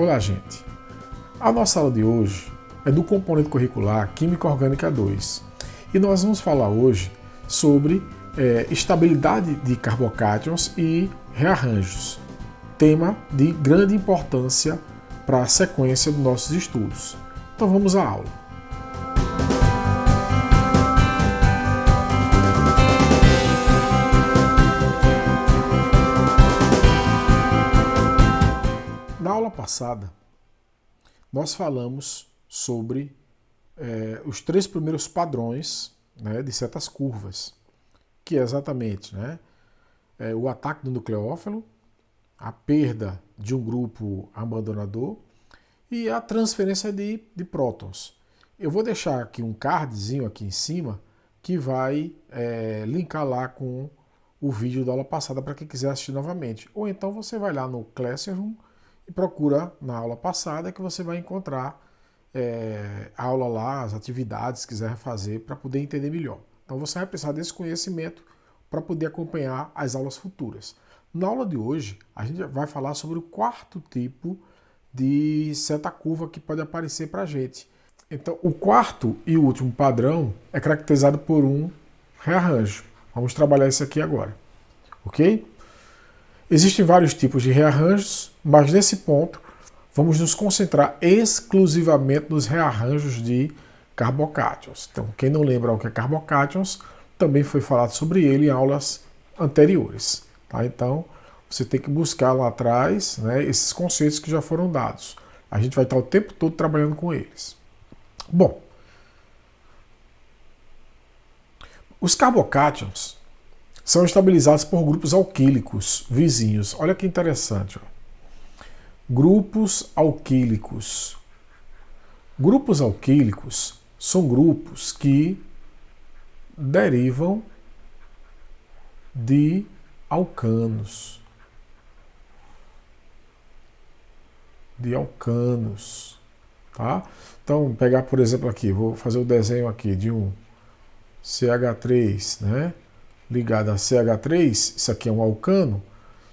Olá, gente. A nossa aula de hoje é do componente curricular Química Orgânica 2 e nós vamos falar hoje sobre estabilidade de carbocátions e rearranjos, tema de grande importância para a sequência dos nossos estudos. Então vamos à aula. Na aula passada, nós falamos sobre os três primeiros padrões, né, de setas curvas, que é exatamente, o ataque do nucleófilo, a perda de um grupo abandonador e a transferência de prótons. Eu vou deixar aqui um cardzinho aqui em cima que vai linkar lá com o vídeo da aula passada para quem quiser assistir novamente. Ou então você vai lá no Classroom e procura na aula passada que você vai encontrar a aula lá, as atividades que quiser fazer para poder entender melhor. Então você vai precisar desse conhecimento para poder acompanhar as aulas futuras. Na aula de hoje, a gente vai falar sobre o quarto tipo de seta curva que pode aparecer para a gente. Então, o quarto e o último padrão é caracterizado por um rearranjo. Vamos trabalhar isso aqui agora, ok? Existem vários tipos de rearranjos, mas nesse ponto vamos nos concentrar exclusivamente nos rearranjos de carbocátions. Então, quem não lembra o que é carbocátions, também foi falado sobre ele em aulas anteriores. Tá? Então, você tem que buscar lá atrás, esses conceitos que já foram dados. A gente vai estar o tempo todo trabalhando com eles. Bom, os carbocátions são estabilizados por grupos alquílicos vizinhos. Olha que interessante. Grupos alquílicos. Grupos alquílicos são grupos que derivam de alcanos. Tá? Então, pegar, por exemplo, aqui, vou fazer o desenho aqui de um CH3, ligado a CH3, isso aqui é um alcano.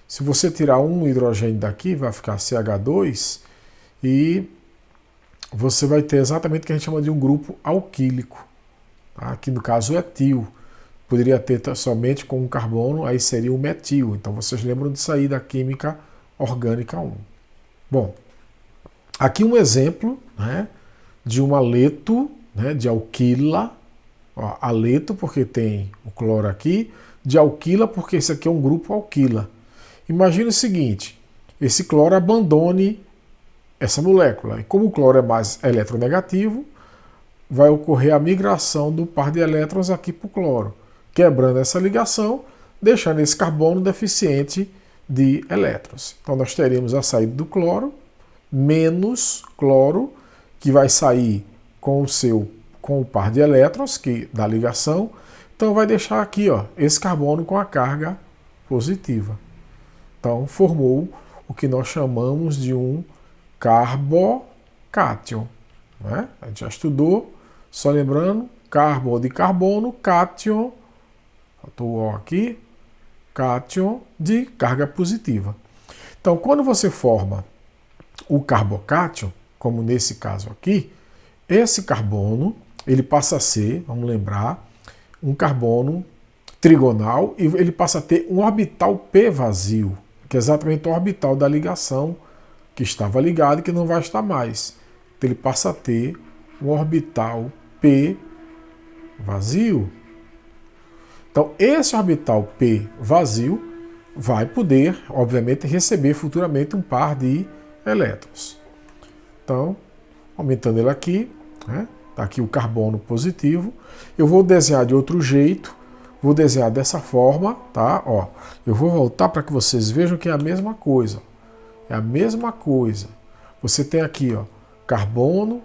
Se você tirar um hidrogênio daqui, vai ficar CH2 e você vai ter exatamente o que a gente chama de um grupo alquílico. Tá? Aqui no caso é etil. Poderia ter somente com um carbono, aí seria um metil. Então vocês lembram disso aí da química orgânica 1. Bom, aqui um exemplo de um aleto, de alquila. Ó, aleto porque tem o cloro aqui, de alquila porque esse aqui é um grupo alquila. Imagine o seguinte, esse cloro abandone essa molécula. E como o cloro é mais eletronegativo, vai ocorrer a migração do par de elétrons aqui para o cloro, quebrando essa ligação, deixando esse carbono deficiente de elétrons. Então nós teremos a saída do cloro, menos cloro, que vai sair com o par de elétrons que da ligação, então vai deixar aqui esse carbono com a carga positiva. Então formou o que nós chamamos de um carbocátion. A gente já estudou, só lembrando, carbo de carbono, cátion, faltou o O aqui, cátion de carga positiva. Então quando você forma o carbocátion, como nesse caso aqui, esse carbono ele passa a ser, vamos lembrar, um carbono trigonal e ele passa a ter um orbital P vazio, que é exatamente o orbital da ligação que estava ligado e que não vai estar mais. Então ele passa a ter um orbital P vazio. Então esse orbital P vazio vai poder, obviamente, receber futuramente um par de elétrons. Então, aumentando ele aqui, está aqui o carbono positivo. Eu vou desenhar de outro jeito, vou desenhar dessa forma, tá? Ó, eu vou voltar para que vocês vejam que é a mesma coisa. É a mesma coisa. Você tem aqui, carbono,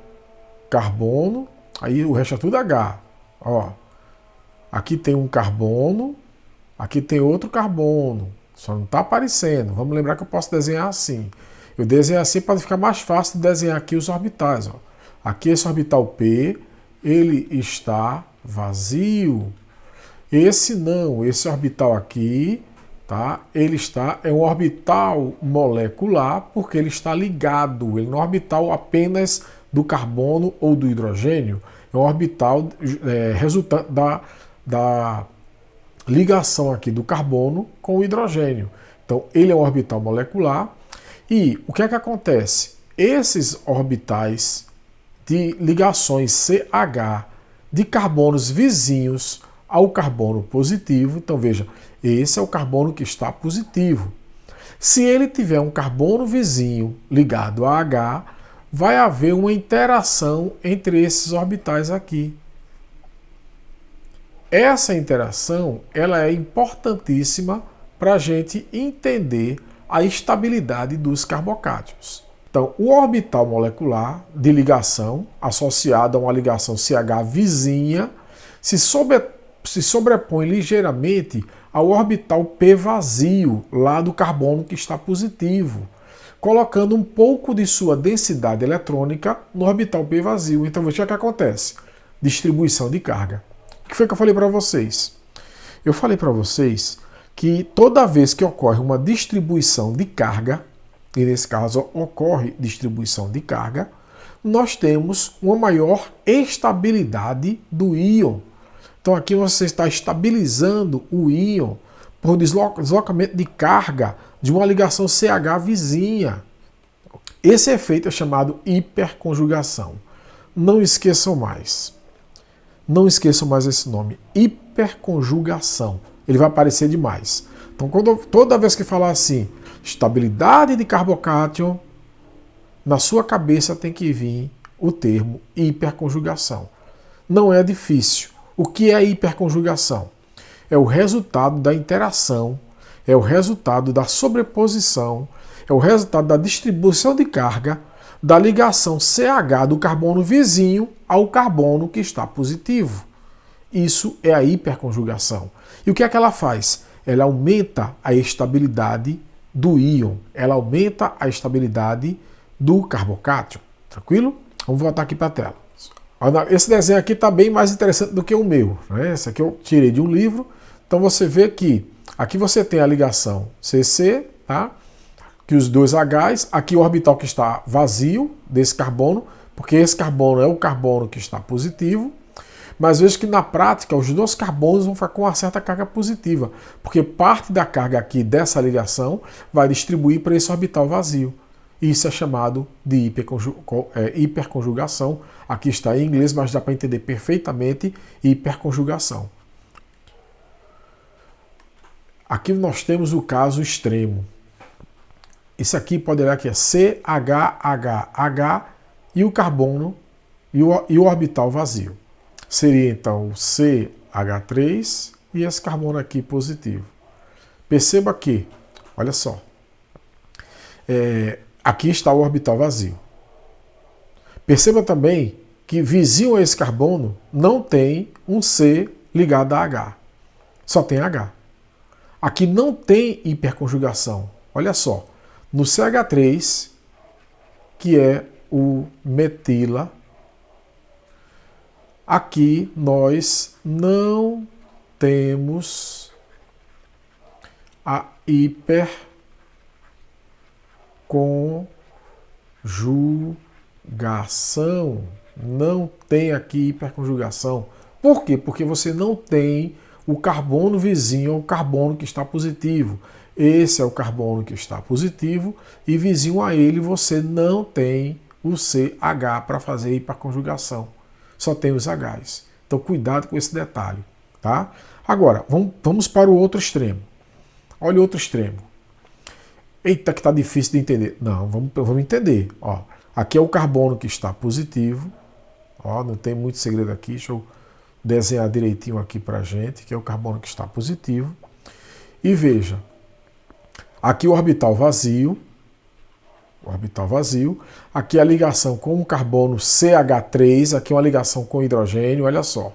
carbono, aí o resto é tudo H. Ó, aqui tem um carbono, aqui tem outro carbono, só não está aparecendo. Vamos lembrar que eu posso desenhar assim. Eu desenho assim para ficar mais fácil de desenhar aqui os orbitais. Ó. Aqui esse orbital P, ele está vazio. Esse não, esse orbital aqui tá? É um orbital molecular porque ele está ligado, ele não é um orbital apenas do carbono ou do hidrogênio, é um orbital resultante da ligação aqui do carbono com o hidrogênio. Então, ele é um orbital molecular. E o que é que acontece? Esses orbitais de ligações CH de carbonos vizinhos ao carbono positivo, então veja, esse é o carbono que está positivo. Se ele tiver um carbono vizinho ligado a H, vai haver uma interação entre esses orbitais aqui. Essa interação ela é importantíssima para a gente entender a estabilidade dos carbocátions. Então, o orbital molecular de ligação, associado a uma ligação CH vizinha, se sobrepõe ligeiramente ao orbital P vazio, lá do carbono que está positivo, colocando um pouco de sua densidade eletrônica no orbital P vazio. Então, veja o que acontece. Distribuição de carga. O que foi que eu falei para vocês? Eu falei para vocês que toda vez que ocorre uma distribuição de carga, e nesse caso ocorre distribuição de carga, nós temos uma maior estabilidade do íon. Então aqui você está estabilizando o íon por deslocamento de carga de uma ligação CH vizinha. Esse efeito é chamado hiperconjugação. Não esqueçam mais. Não esqueçam mais esse nome, hiperconjugação. Ele vai aparecer demais. Então, toda vez que falar assim, estabilidade de carbocátion, na sua cabeça tem que vir o termo hiperconjugação. Não é difícil. O que é hiperconjugação? É o resultado da interação, é o resultado da sobreposição, é o resultado da distribuição de carga da ligação CH do carbono vizinho ao carbono que está positivo. Isso é a hiperconjugação. E o que é que ela faz? Ela aumenta a estabilidade do íon, ela aumenta a estabilidade do carbocátion. Tranquilo? Vamos voltar aqui para a tela. Esse desenho aqui está bem mais interessante do que o meu, né? Esse aqui eu tirei de um livro. Então você vê que aqui você tem a ligação CC, tá? Que os dois Hs, aqui o orbital que está vazio desse carbono, porque esse carbono é o carbono que está positivo, mas veja que na prática os dois carbonos vão ficar com uma certa carga positiva, porque parte da carga aqui dessa ligação vai distribuir para esse orbital vazio. Isso é chamado de hiperconjugação. Aqui está em inglês, mas dá para entender perfeitamente hiperconjugação. Aqui nós temos o caso extremo. Isso aqui pode olhar que é CHHH e o carbono e o orbital vazio. Seria então o CH3 e esse carbono aqui positivo. Perceba que, olha só, aqui está o orbital vazio. Perceba também que vizinho a esse carbono não tem um C ligado a H. Só tem H. Aqui não tem hiperconjugação. Olha só. No CH3, que é o metila, aqui nós não temos a hiperconjugação. Não tem aqui hiperconjugação. Por quê? Porque você não tem o carbono vizinho ao carbono que está positivo. Esse é o carbono que está positivo e vizinho a ele você não tem o CH para fazer hiperconjugação. Só tem os Hs. Então cuidado com esse detalhe, tá? Agora, vamos para o outro extremo. Olha o outro extremo. Eita, que está difícil de entender. Não, vamos entender. Ó, aqui é o carbono que está positivo. Ó, não tem muito segredo aqui. Deixa eu desenhar direitinho aqui para a gente, que é o carbono que está positivo. E veja, aqui o orbital vazio. Aqui a ligação com o carbono CH3, aqui uma ligação com hidrogênio, olha só.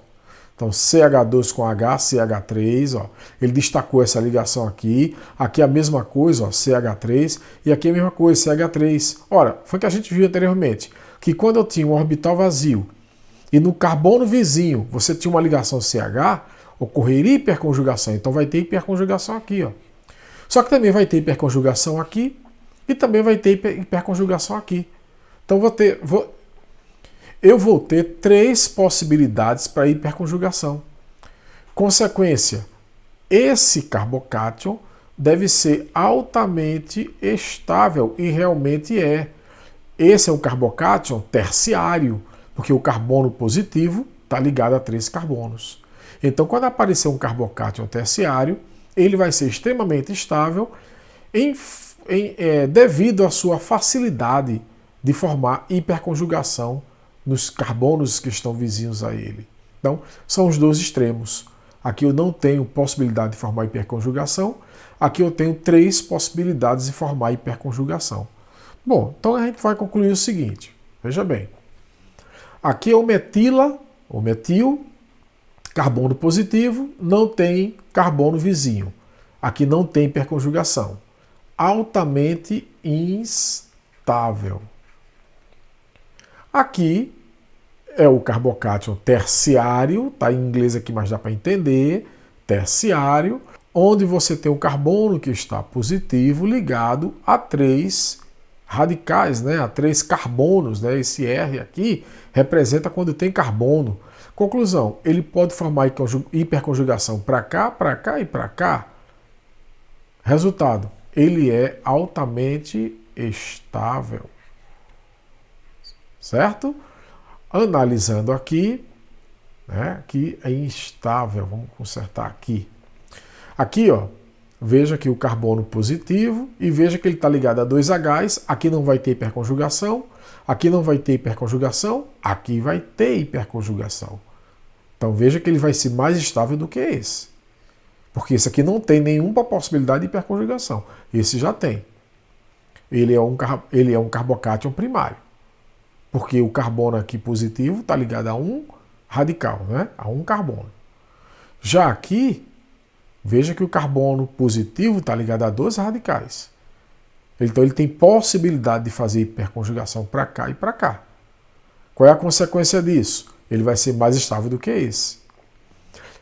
Então CH2 com H, CH3, ó. Ele destacou essa ligação aqui. Aqui a mesma coisa, ó, CH3, e aqui a mesma coisa, CH3. Ora, foi o que a gente viu anteriormente, que quando eu tinha um orbital vazio e no carbono vizinho você tinha uma ligação CH, ocorreria hiperconjugação. Então vai ter hiperconjugação aqui, ó. Só que também vai ter hiperconjugação aqui e também vai ter hiperconjugação aqui. Então eu vou ter 3 possibilidades para hiperconjugação. Consequência, esse carbocátion deve ser altamente estável, e realmente é. Esse é um carbocátion terciário, porque o carbono positivo está ligado a 3 carbonos. Então, quando aparecer um carbocátion terciário, ele vai ser extremamente estável devido à sua facilidade de formar hiperconjugação nos carbonos que estão vizinhos a ele. Então, são os 2 extremos. Aqui eu não tenho possibilidade de formar hiperconjugação, aqui eu tenho 3 possibilidades de formar hiperconjugação. Bom, então a gente vai concluir o seguinte, veja bem. Aqui é o metil, carbono positivo, não tem carbono vizinho. Aqui não tem hiperconjugação. Altamente instável. Aqui é o carbocátion terciário, tá em inglês aqui, mas dá para entender, terciário, onde você tem o carbono que está positivo ligado a 3 radicais, né, a 3 carbonos, né, esse R aqui representa quando tem carbono. Conclusão, ele pode formar hiperconjugação para cá e para cá. Resultado, ele é altamente estável. Certo? Analisando aqui, né, aqui é instável, vamos consertar aqui. Aqui, ó, veja que o carbono positivo, e veja que ele está ligado a 2 Hs, aqui não vai ter hiperconjugação, aqui não vai ter hiperconjugação, aqui vai ter hiperconjugação. Então veja que ele vai ser mais estável do que esse. Porque esse aqui não tem nenhuma possibilidade de hiperconjugação. Esse já tem. Ele é um carbocátion primário. Porque o carbono aqui positivo está ligado a um radical, né? A um carbono. Já aqui, veja que o carbono positivo está ligado a 2 radicais. Então ele tem possibilidade de fazer hiperconjugação para cá e para cá. Qual é a consequência disso? Ele vai ser mais estável do que esse.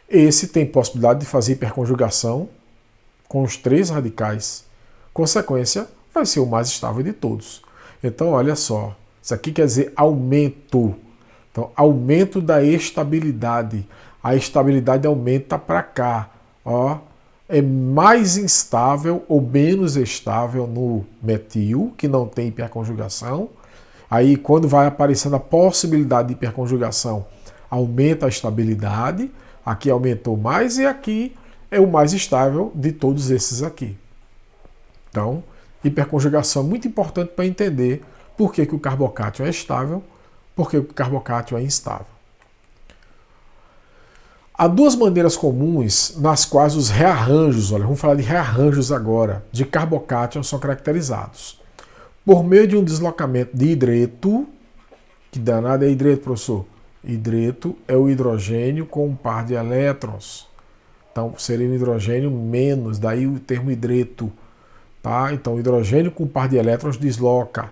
Esse tem possibilidade de fazer hiperconjugação com os 3 radicais. Consequência, vai ser o mais estável de todos. Então, olha só. Isso aqui quer dizer aumento. Então, aumento da estabilidade. A estabilidade aumenta para cá. Ó, é mais instável ou menos estável no metil, que não tem hiperconjugação. Aí, quando vai aparecendo a possibilidade de hiperconjugação, aumenta a estabilidade. Aqui aumentou mais e aqui é o mais estável de todos esses aqui. Então, hiperconjugação é muito importante para entender por que o carbocátion é estável, por que o carbocátion é instável. Há 2 maneiras comuns nas quais os rearranjos, olha, vamos falar de rearranjos agora, de carbocátion são caracterizados. Por meio de um deslocamento de hidreto, que danado é hidreto, professor? Hidreto é o hidrogênio com um par de elétrons. Então, seria um hidrogênio menos, daí o termo hidreto. Tá? Então, o hidrogênio com um par de elétrons desloca.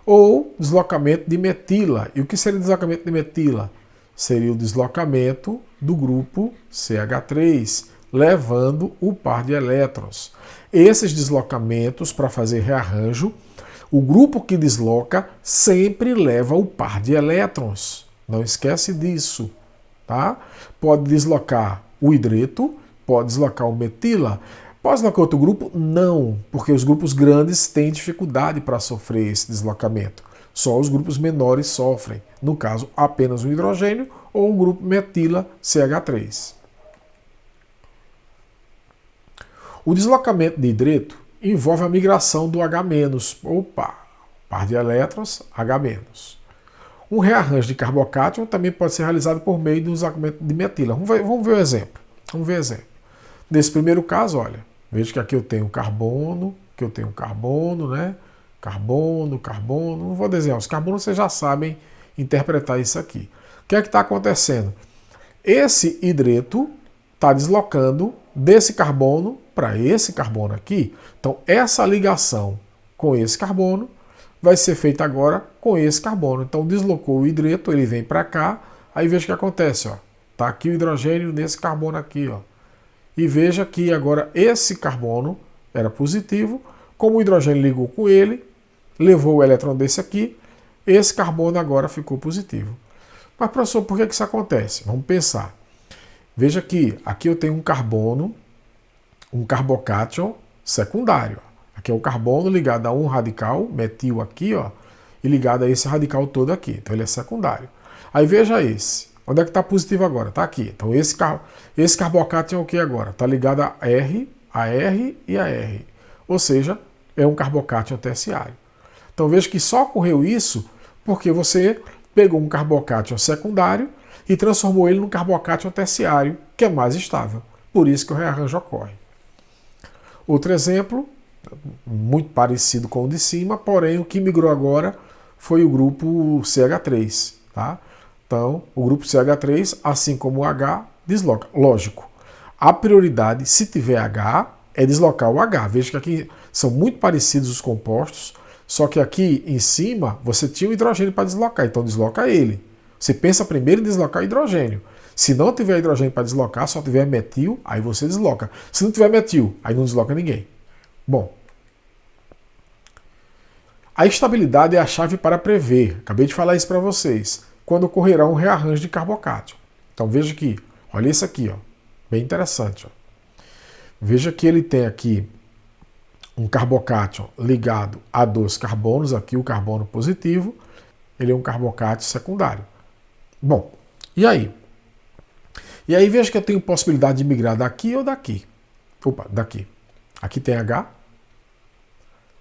Ou deslocamento de metila. E o que seria o deslocamento de metila? Seria o deslocamento do grupo CH3, levando o par de elétrons. Esses deslocamentos, para fazer rearranjo, o grupo que desloca sempre leva o par de elétrons. Não esquece disso. Tá? Pode deslocar o hidreto, pode deslocar o metila. Pode deslocar outro grupo? Não, porque os grupos grandes têm dificuldade para sofrer esse deslocamento. Só os grupos menores sofrem. No caso, apenas o hidrogênio ou o grupo metila CH3. O deslocamento de hidreto envolve a migração do H-, opa, par de elétrons, H-. Um rearranjo de carbocátion também pode ser realizado por meio do deslocamento de metila. Vamos ver o exemplo. Nesse primeiro caso, olha, veja que aqui eu tenho carbono, né? Carbono. Não vou desenhar os carbonos, vocês já sabem interpretar isso aqui. O que é que está acontecendo? Esse hidreto está deslocando desse carbono para esse carbono aqui. Então, essa ligação com esse carbono vai ser feita agora com esse carbono. Então, deslocou o hidreto, ele vem para cá, aí veja o que acontece, ó. Tá aqui o hidrogênio nesse carbono aqui, ó. E veja que agora esse carbono era positivo, como o hidrogênio ligou com ele, levou o elétron desse aqui, esse carbono agora ficou positivo. Mas, professor, por que isso acontece? Vamos pensar. Veja que aqui eu tenho um carbono, um carbocátion secundário. Aqui é o carbono ligado a um radical, metil aqui, ó, e ligado a esse radical todo aqui. Então ele é secundário. Aí veja esse. Onde é que está positivo agora? Está aqui. Então esse carbocátion é o que agora? Está ligado a R e a R. Ou seja, é um carbocátion terciário. Então veja que só ocorreu isso porque você pegou um carbocátion secundário e transformou ele num carbocátion terciário, que é mais estável. Por isso que o rearranjo ocorre. Outro exemplo, muito parecido com o de cima, porém o que migrou agora foi o grupo CH3. Tá? Então, o grupo CH3, assim como o H, desloca. Lógico, a prioridade, se tiver H, é deslocar o H. Veja que aqui são muito parecidos os compostos, só que aqui em cima você tinha o hidrogênio para deslocar, então desloca ele. Você pensa primeiro em deslocar o hidrogênio. Se não tiver hidrogênio para deslocar, só tiver metil, aí você desloca. Se não tiver metil, aí não desloca ninguém. Bom, a estabilidade é a chave para prever. Acabei de falar isso para vocês. Quando ocorrerá um rearranjo de carbocátion. Então veja aqui, olha isso aqui, ó, bem interessante. Ó. Veja que ele tem aqui um carbocátion ligado a dois carbonos, aqui o carbono positivo, ele é um carbocátion secundário. Bom, e aí? E aí veja que eu tenho possibilidade de migrar daqui ou daqui. Opa, daqui. Aqui tem H,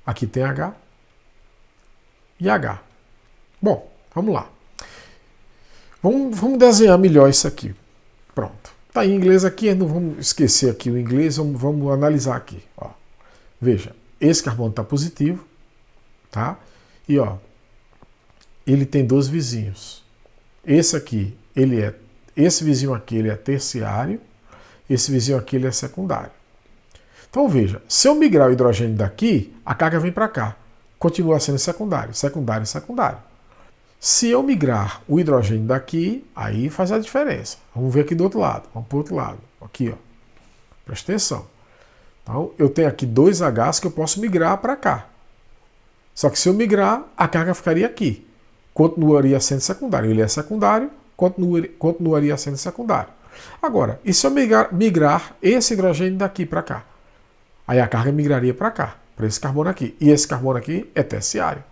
aqui tem H e H. Bom, vamos lá. Vamos desenhar melhor isso aqui. Pronto. Está em inglês aqui, não vamos esquecer aqui o inglês, vamos analisar aqui. Ó. Veja, esse carbono está positivo, tá? E ó, ele tem dois vizinhos. Esse vizinho aqui ele é terciário, esse vizinho aqui ele é secundário. Então veja, se eu migrar o hidrogênio daqui, a carga vem para cá. Continua sendo secundário, secundário, secundário. Se eu migrar o hidrogênio daqui, aí faz a diferença. Vamos ver aqui do outro lado. Vamos para o outro lado. Aqui, ó. Presta atenção. Então, eu tenho aqui dois Hs que eu posso migrar para cá. Só que se eu migrar, a carga ficaria aqui. Continuaria sendo secundário. Ele é secundário, continuaria sendo secundário. Agora, e se eu migrar esse hidrogênio daqui para cá? Aí a carga migraria para cá, para esse carbono aqui. E esse carbono aqui é terciário.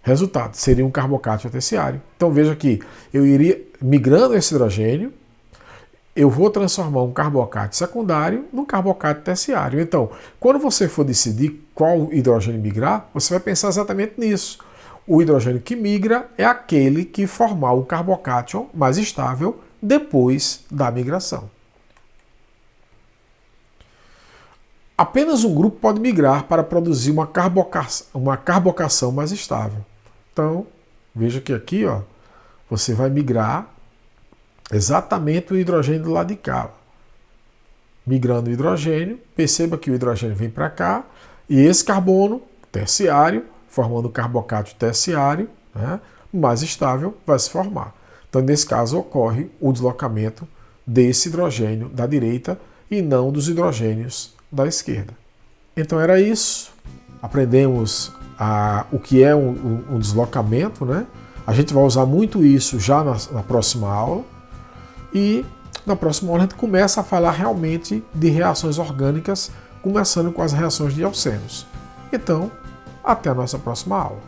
Resultado, seria um carbocátion terciário. Então veja que eu iria migrando esse hidrogênio, eu vou transformar um carbocátion secundário num carbocátion terciário. Então, quando você for decidir qual hidrogênio migrar, você vai pensar exatamente nisso. O hidrogênio que migra é aquele que formar o carbocátion mais estável depois da migração. Apenas um grupo pode migrar para produzir uma carbocação mais estável. Então, veja que aqui, ó, você vai migrar exatamente o hidrogênio do lado de cá. Migrando o hidrogênio, perceba que o hidrogênio vem para cá e esse carbono terciário, formando o carbocátion terciário, né, mais estável, vai se formar. Então, nesse caso, ocorre o deslocamento desse hidrogênio da direita e não dos hidrogênios da esquerda. Então era isso. Aprendemos o que é um deslocamento, né? A gente vai usar muito isso já na próxima aula. E na próxima aula a gente começa a falar realmente de reações orgânicas, começando com as reações de alcenos. Então, até a nossa próxima aula.